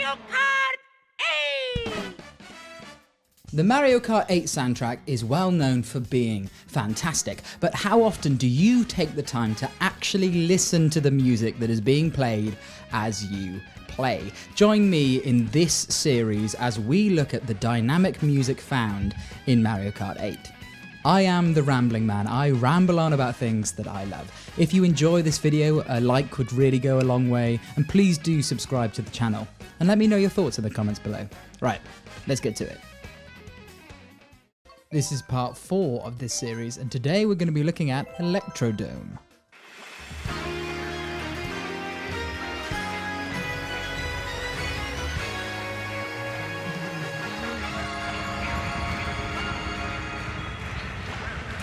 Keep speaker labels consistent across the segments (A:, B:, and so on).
A: Mario Kart 8!
B: The Mario Kart 8 soundtrack is well known for being fantastic, but how often do you take the time to actually listen to the music that is being played as you play? Join me in this series as we look at the dynamic music found in Mario Kart 8. I am the Rambling Man. I ramble on about things that I love. If you enjoy this video, a like would really go a long way, and please do subscribe to the channel. And let me know your thoughts in the comments below. Right, let's get to it. This is part 4 of this series, and today we're going to be looking at Electrodome.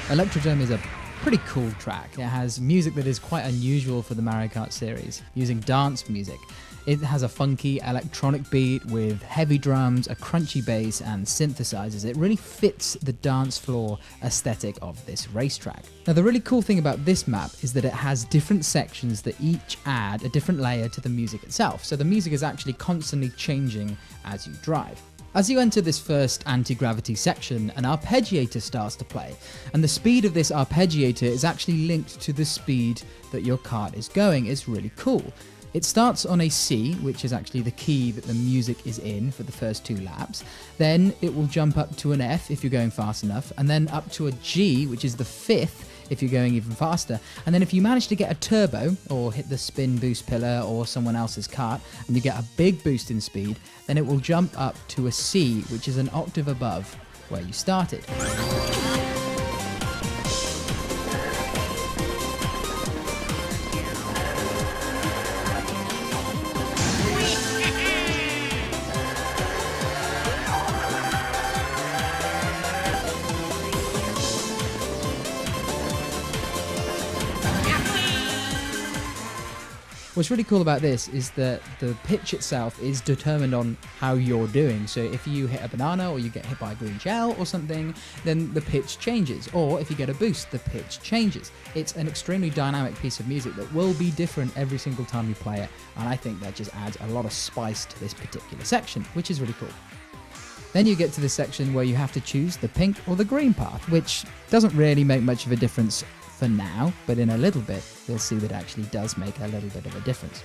B: Electrodome is a pretty cool track. It has music that is quite unusual for the Mario Kart series, using dance music. It has a funky electronic beat with heavy drums, a crunchy bass and synthesizers. It really fits the dance floor aesthetic of this racetrack. Now the really cool thing about this map is that it has different sections that each add a different layer to the music itself. So the music is actually constantly changing as you drive. As you enter this first anti-gravity section, an arpeggiator starts to play, and the speed of this arpeggiator is actually linked to the speed that your kart is going. It's really cool. It starts on a C, which is actually the key that the music is in for the first 2 laps. Then it will jump up to an F if you're going fast enough, and then up to a G, which is the 5th if you're going even faster. And then if you manage to get a turbo, or hit the spin boost pillar or someone else's kart, and you get a big boost in speed, then it will jump up to a C, which is an octave above where you started. What's really cool about this is that the pitch itself is determined on how you're doing. So if you hit a banana or you get hit by a green shell or something, then the pitch changes. Or if you get a boost, the pitch changes. It's an extremely dynamic piece of music that will be different every single time you play it. And I think that just adds a lot of spice to this particular section, which is really cool. Then you get to the section where you have to choose the pink or the green path, which doesn't really make much of a difference for now, but in a little bit we'll see that it actually does make a little bit of a difference.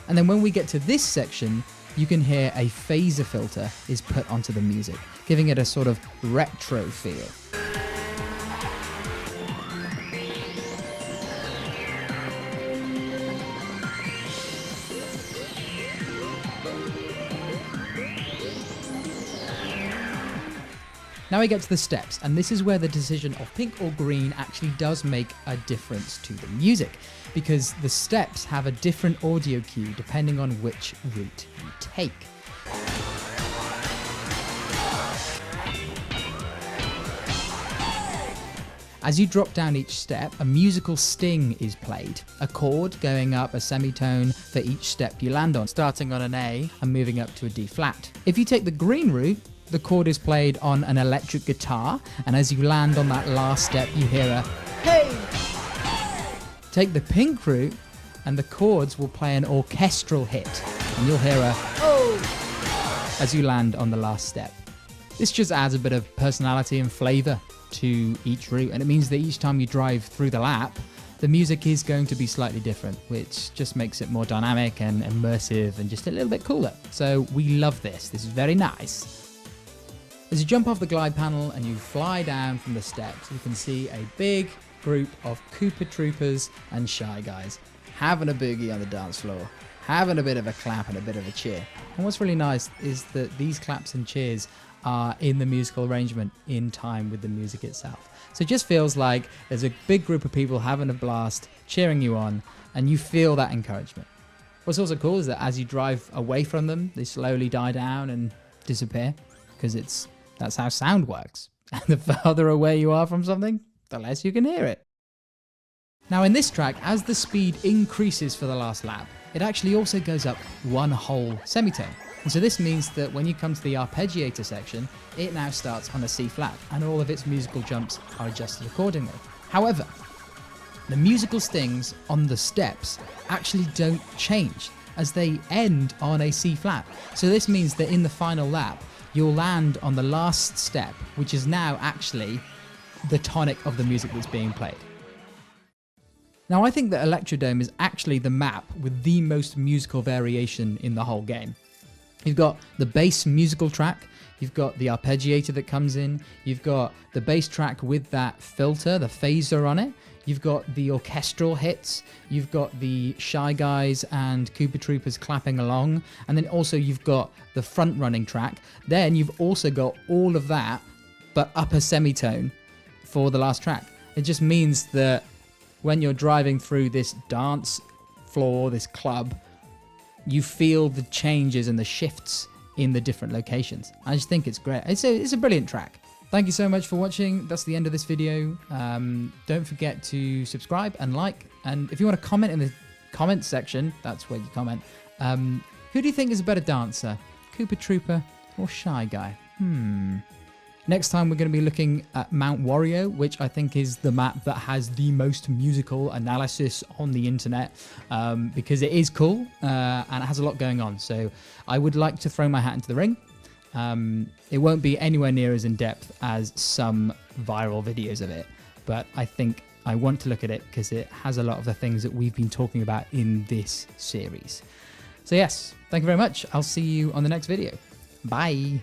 B: And then when we get to this section, you can hear a phaser filter is put onto the music, giving it a sort of retro feel. Now we get to the steps, and this is where the decision of pink or green actually does make a difference to the music, because the steps have a different audio cue depending on which route you take. As you drop down each step, a musical sting is played, a chord going up a semitone for each step you land on, starting on an A and moving up to a D flat. If you take the green route, the chord is played on an electric guitar, and as you land on that last step, you hear a hey! Take the pink route, and the chords will play an orchestral hit, and you'll hear a oh! As you land on the last step. This just adds a bit of personality and flavour to each route, and it means that each time you drive through the lap, the music is going to be slightly different, which just makes it more dynamic and immersive and just a little bit cooler. So we love this. This is very nice. As you jump off the glide panel and you fly down from the steps, you can see a big group of Koopa Troopers and Shy Guys having a boogie on the dance floor, having a bit of a clap and a bit of a cheer. And what's really nice is that these claps and cheers are in the musical arrangement in time with the music itself. So it just feels like there's a big group of people having a blast, cheering you on, and you feel that encouragement. What's also cool is that as you drive away from them, they slowly die down and disappear, because that's how sound works. And the farther away you are from something, the less you can hear it. Now in this track, as the speed increases for the last lap, it actually also goes up one whole semitone. And so this means that when you come to the arpeggiator section, it now starts on a C flat, and all of its musical jumps are adjusted accordingly. However, the musical stings on the steps actually don't change. as they end on a C flat. So this means that in the final lap, you'll land on the last step, which is now actually the tonic of the music that's being played. Now, I think that Electrodome is actually the map with the most musical variation in the whole game. You've got the bass musical track, you've got the arpeggiator that comes in, you've got the bass track with that filter, the phaser on it, you've got the orchestral hits, you've got the Shy Guys and Koopa Troopers clapping along, and then also you've got the front running track. Then you've also got all of that, but upper semitone for the last track. It just means that when you're driving through this dance floor, this club, you feel the changes and the shifts in the different locations. I just think it's great. It's a brilliant track. Thank you so much for watching. That's the end of this video. Don't forget to subscribe and like. And if you want to comment in the comments section, that's where you comment. Who do you think is a better dancer? Koopa Trooper or Shy Guy? Next time we're going to be looking at Mount Wario, which I think is the map that has the most musical analysis on the internet, because it is cool and it has a lot going on. So I would like to throw my hat into the ring. It won't be anywhere near as in-depth as some viral videos of it, but I think I want to look at it because it has a lot of the things that we've been talking about in this series. So yes, thank you very much. I'll see you on the next video. Bye.